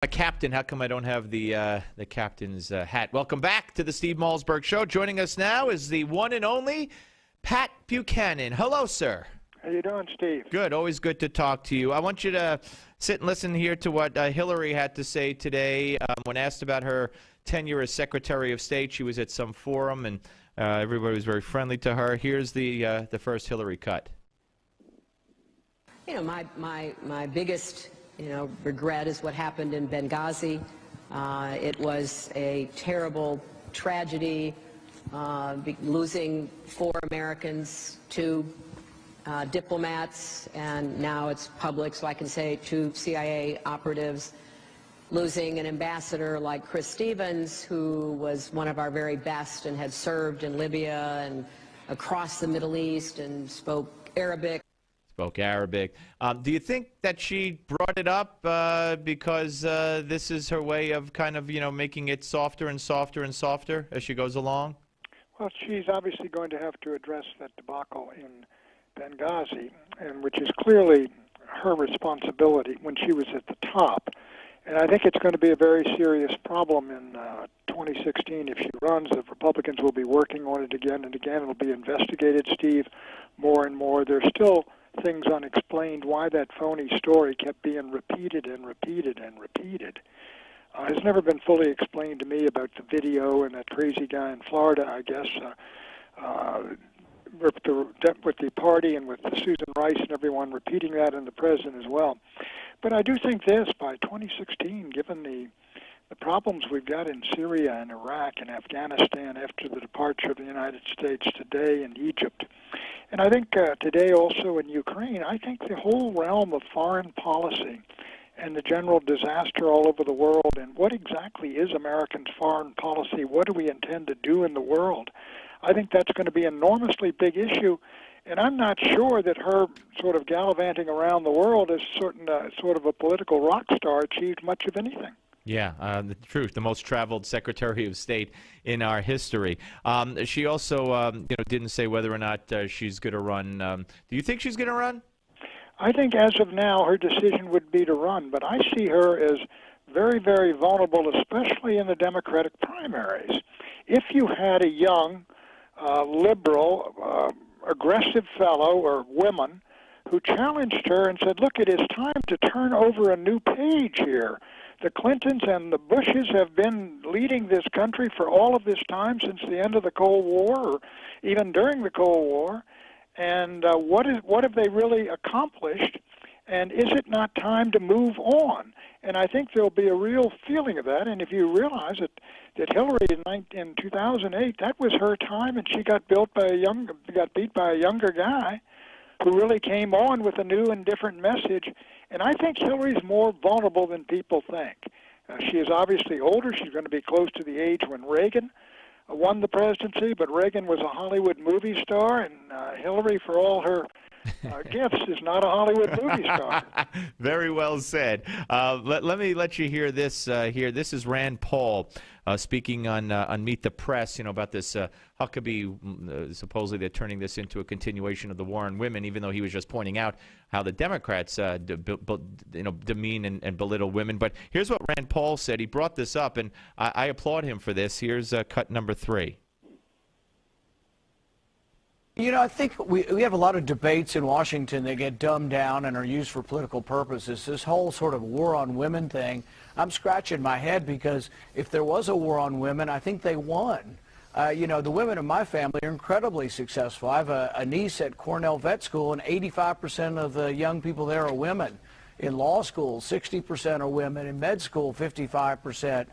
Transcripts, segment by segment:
A captain. How come I don't have the captain's hat? Welcome back to the Steve Malzberg Show. Joining us now is the one and only Pat Buchanan. Hello, sir. How you doing, Steve? Good. Always good to talk to you. I want you to sit and listen here to what Hillary had to say today. When asked about her tenure as Secretary of State, she was at some forum, and everybody was very friendly to her. Here's the first Hillary cut. You know, my biggest regret is what happened in Benghazi. It was a terrible tragedy, losing 4 Americans, 2 diplomats, and now it's public, so I can say 2 CIA operatives, losing an ambassador like Chris Stevens, who was one of our very best and had served in Libya and across the Middle East and spoke Arabic. Do you think that she brought it up because this is her way of kind of, making it softer and softer and softer as she goes along? Well, she's obviously going to have to address that debacle in Benghazi, and which is clearly her responsibility when she was at the top. And I think it's going to be a very serious problem in 2016 if she runs. The Republicans will be working on it again and again. It'll be investigated, Steve, more and more. There's still things unexplained why that phony story kept being repeated and repeated and repeated. It's never been fully explained to me about the video and that crazy guy in Florida, I guess, with the party and with Susan Rice and everyone repeating that, and the president as well. But I do think this, by 2016, given the problems we've got in Syria and Iraq and Afghanistan after the departure of the United States today, and Egypt, and I think today also in Ukraine, I think the whole realm of foreign policy and the general disaster all over the world, and what exactly is American foreign policy, what do we intend to do in the world, I think that's going to be an enormously big issue. And I'm not sure that her sort of gallivanting around the world as sort of a political rock star achieved much of anything. Yeah, the truth, the most traveled Secretary of State in our history. She also, didn't say whether or not she's going to run. Do you think she's going to run? I think as of now, her decision would be to run, but I see her as very, very vulnerable, especially in the Democratic primaries. If you had a young, liberal, aggressive fellow or woman who challenged her and said, look, it is time to turn over a new page here. The Clintons and the Bushes have been leading this country for all of this time since the end of the Cold War, or even during the Cold War. And what have they really accomplished? And is it not time to move on? And I think there'll be a real feeling of that. And if you realize that Hillary in 2008, that was her time, and she got beat by a younger guy who really came on with a new and different message. And I think Hillary's more vulnerable than people think. She is obviously older. She's going to be close to the age when Reagan won the presidency, but Reagan was a Hollywood movie star, and Hillary, for all her gifts, is not a Hollywood movie star. Very well said. Let me let you hear this here. This is Rand Paul speaking on Meet the Press, about this Huckabee. Supposedly they're turning this into a continuation of the war on women, even though he was just pointing out how the Democrats demean and belittle women. But here's what Rand Paul said. He brought this up, and I applaud him for this. Here's cut number 3. I think we have a lot of debates in Washington that get dumbed down and are used for political purposes. This whole sort of war on women thing, I'm scratching my head, because if there was a war on women, I think they won. The women in my family are incredibly successful. I have a niece at Cornell Vet School, and 85% of the young people there are women. In law school, 60% are women. In med school, 55%.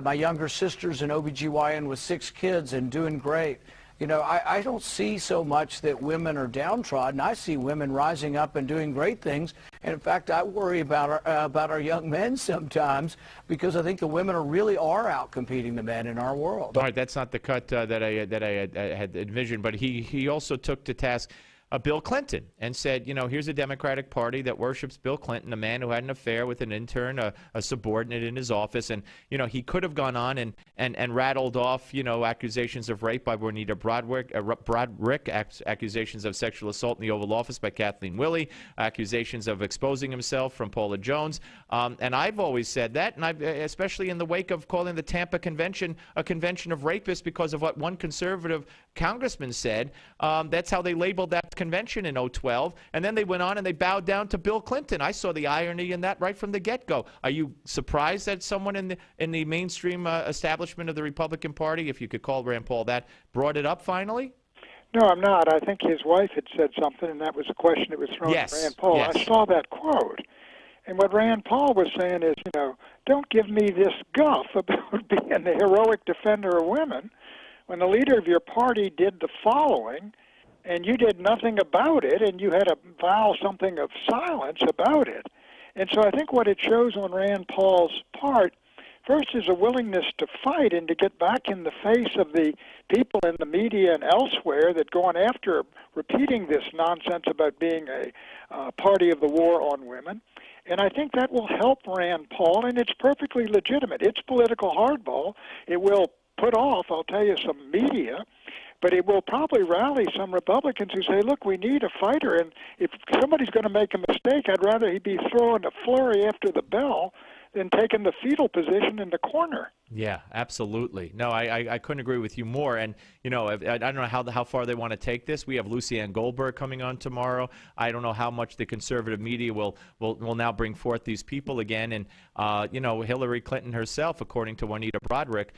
My younger sister's an OBGYN with 6 kids and doing great. I don't see so much that women are downtrodden. I see women rising up and doing great things. And in fact, I worry about our young men sometimes, because I think the women really are out competing the men in our world. All right, that's not the cut that I had envisioned, but he also took to task Bill Clinton and said, here's a Democratic Party that worships Bill Clinton, a man who had an affair with an intern, a subordinate in his office. And, he could have gone on and rattled off, accusations of rape by Juanita Broderick, accusations of sexual assault in the Oval Office by Kathleen Willey, accusations of exposing himself from Paula Jones. And I've always said that, and especially in the wake of calling the Tampa Convention a convention of rapists because of what one conservative congressman said. That's how they labeled that convention in 2012. And then they went on and they bowed down to Bill Clinton. I saw the irony in that right from the get-go. Are you surprised that someone in the mainstream establishment of the Republican Party, if you could call Rand Paul that, brought it up finally? No, I'm not. I think his wife had said something, and that was a question that was thrown at Rand Paul. Yes. I saw that quote. And what Rand Paul was saying is, don't give me this guff about being the heroic defender of women when the leader of your party did the following, and you did nothing about it, and you had to vow something of silence about it. And so I think what it shows on Rand Paul's part, first, is a willingness to fight and to get back in the face of the people in the media and elsewhere that go on after repeating this nonsense about being a party of the war on women. And I think that will help Rand Paul, and it's perfectly legitimate. It's political hardball. It will put off, I'll tell you, some media, but it will probably rally some Republicans who say, look, we need a fighter, and if somebody's going to make a mistake, I'd rather he be throwing a flurry after the bell than taking the fetal position in the corner. Yeah, absolutely. No, I couldn't agree with you more. And, I don't know how far they want to take this. We have Lucy Ann Goldberg coming on tomorrow. I don't know how much the conservative media will now bring forth these people again. And, Hillary Clinton herself, according to Juanita Broderick,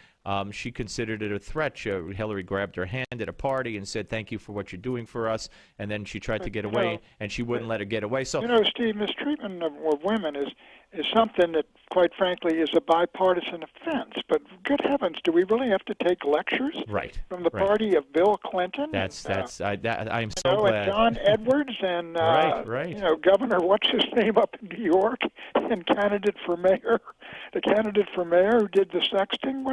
she considered it a threat. Hillary grabbed her hand at a party and said, thank you for what you're doing for us. And then she tried to get away, and she wouldn't let her get away. So, Steve, mistreatment of women is something that, quite frankly, is a bipartisan offense. But good heavens, do we really have to take lectures from the party of Bill Clinton? I'm so glad. And John Edwards and Governor what's his name up in New York, and candidate for mayor, the candidate for mayor who did the sexting.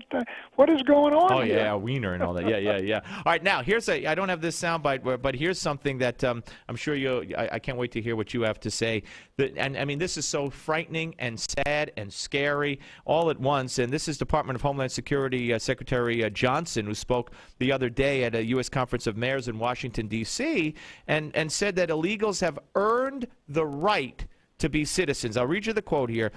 What is going on? Oh here? Yeah, Wiener and all that. Yeah. All right, now I don't have this soundbite, but here's something that I'm sure I can't wait to hear what you have to say. And I mean, this is so frightening and sad and scary all at once. And this is Department of Homeland Security Secretary Johnson, who spoke the other day at a U.S. Conference of Mayors in Washington, D.C., and said that illegals have earned the right to be citizens. I'll read you the quote here.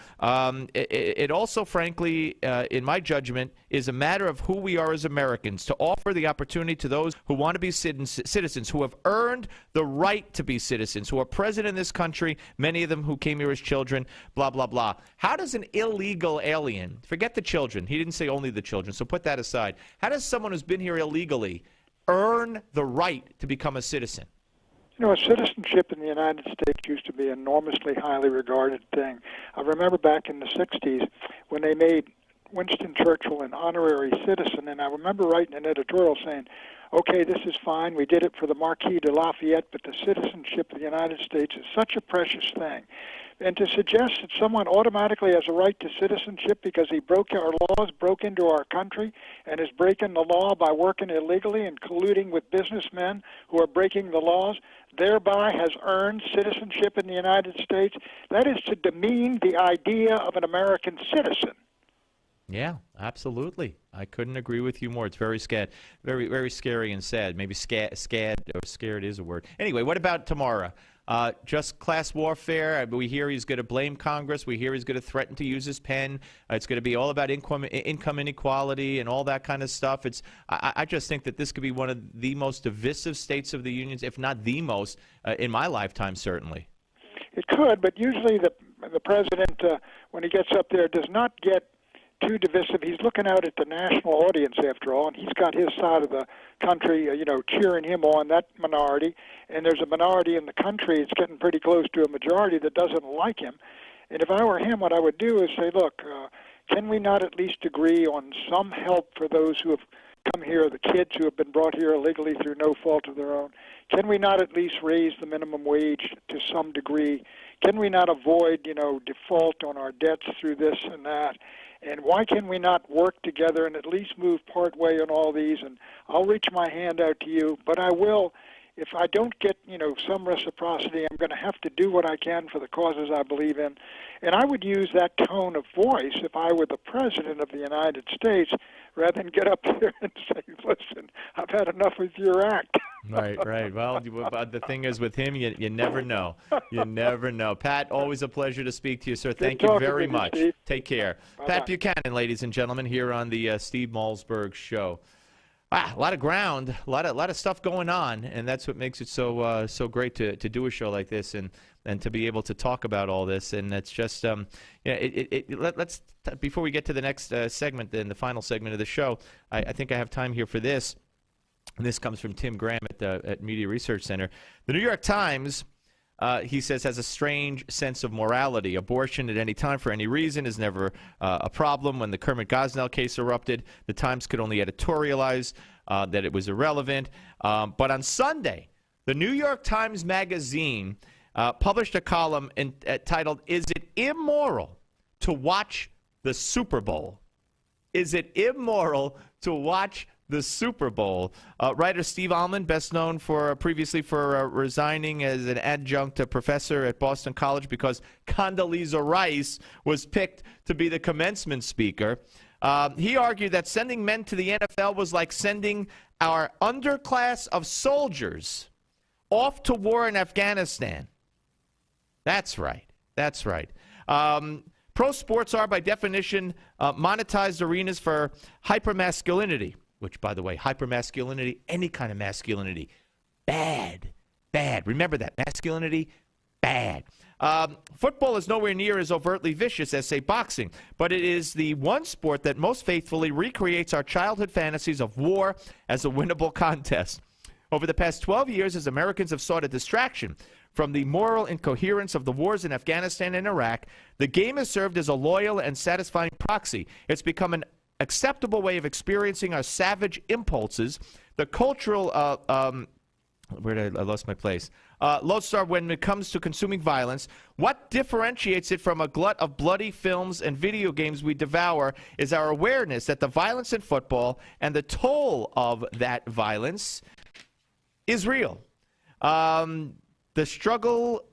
It also, frankly, in my judgment, is a matter of who we are as Americans, to offer the opportunity to those who want to be citizens, who have earned the right to be citizens, who are present in this country, many of them who came here as children, blah, blah, blah. How does an illegal alien, forget the children, he didn't say only the children, so put that aside. How does someone who's been here illegally earn the right to become a citizen? Citizenship in the United States used to be an enormously highly regarded thing. I remember back in the 60s when they made Winston Churchill an honorary citizen, and I remember writing an editorial saying, okay, this is fine, we did it for the Marquis de Lafayette, but the citizenship of the United States is such a precious thing. And to suggest that someone automatically has a right to citizenship because he broke our laws, broke into our country, and is breaking the law by working illegally and colluding with businessmen who are breaking the laws, thereby has earned citizenship in the United States, that is to demean the idea of an American citizen. Yeah, absolutely. I couldn't agree with you more. It's very very, very scary and sad. Maybe scared is a word. Anyway, what about tomorrow? Just class warfare. We hear he's going to blame Congress. We hear he's going to threaten to use his pen. It's going to be all about income inequality and all that kind of stuff. I just think that this could be one of the most divisive states of the union, if not the most, in my lifetime, certainly. It could, but usually the president, when he gets up there, does not get too divisive. He's looking out at the national audience, after all, and he's got his side of the country, cheering him on, that minority. And there's a minority in the country, it's getting pretty close to a majority, that doesn't like him. And if I were him, what I would do is say, look, can we not at least agree on some help for those who have come here, the kids who have been brought here illegally through no fault of their own? Can we not at least raise the minimum wage to some degree? Can we not avoid, default on our debts through this and that? And why can we not work together and at least move part way on all these? And I'll reach my hand out to you, but I will, if I don't get, some reciprocity, I'm going to have to do what I can for the causes I believe in. And I would use that tone of voice if I were the President of the United States, rather than get up here and say, listen, I've had enough of your act. Right. Well, the thing is with him, you never know. You never know. Pat, always a pleasure to speak to you, sir. Thank you very much. Steve. Take care. Bye-bye. Pat Buchanan, ladies and gentlemen, here on the Steve Malzberg Show. A lot of ground, a lot of stuff going on, and that's what makes it so great to do a show like this and to be able to talk about all this. And it's just let's before we get to the next segment, then the final segment of the show, I think I have time here for this. And this comes from Tim Graham at Media Research Center. The New York Times, he says, has a strange sense of morality. Abortion at any time for any reason is never a problem. When the Kermit Gosnell case erupted, the Times could only editorialize that it was irrelevant. But on Sunday, the New York Times Magazine published a column titled, "Is it immoral to watch the Super Bowl?" Is it immoral to watch the Super Bowl? Writer Steve Almond, best known previously for resigning as an adjunct professor at Boston College because Condoleezza Rice was picked to be the commencement speaker. He argued that sending men to the NFL was like sending our underclass of soldiers off to war in Afghanistan. That's right. That's right. Pro sports are, by definition, monetized arenas for hypermasculinity. Which, by the way, hypermasculinity, any kind of masculinity, bad. Remember that. Masculinity, bad. Football is nowhere near as overtly vicious as, say, boxing, but it is the one sport that most faithfully recreates our childhood fantasies of war as a winnable contest. Over the past 12 years, as Americans have sought a distraction from the moral incoherence of the wars in Afghanistan and Iraq, the game has served as a loyal and satisfying proxy. It's become an acceptable way of experiencing our savage impulses. The cultural where did I lost my place? Lodestar, when it comes to consuming violence, what differentiates it from a glut of bloody films and video games we devour is our awareness that the violence in football and the toll of that violence is real. The struggle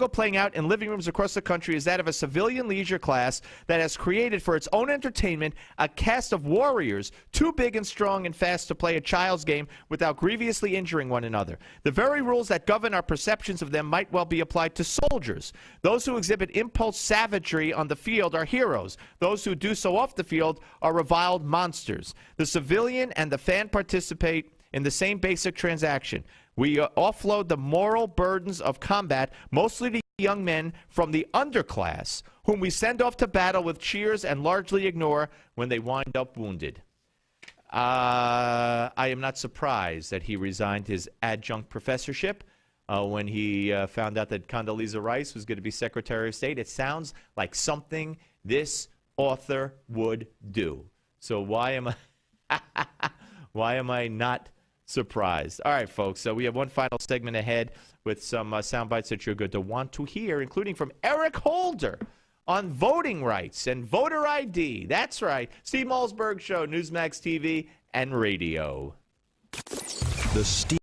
playing out in living rooms across the country is that of a civilian leisure class that has created for its own entertainment a cast of warriors too big and strong and fast to play a child's game without grievously injuring one another. The very rules that govern our perceptions of them might well be applied to soldiers. Those who exhibit impulse savagery on the field are heroes. Those who do so off the field are reviled monsters. The civilian and the fan participate in the same basic transaction. We offload the moral burdens of combat mostly to young men from the underclass, whom we send off to battle with cheers and largely ignore when they wind up wounded. I am not surprised that he resigned his adjunct professorship when he found out that Condoleezza Rice was going to be Secretary of State. It sounds like something this author would do. So why am I not surprised? All right, folks, so we have one final segment ahead with some sound bites that you're going to want to hear, including from Eric Holder on voting rights and voter ID. That's right. Steve Malzberg Show, Newsmax TV and radio. The Steve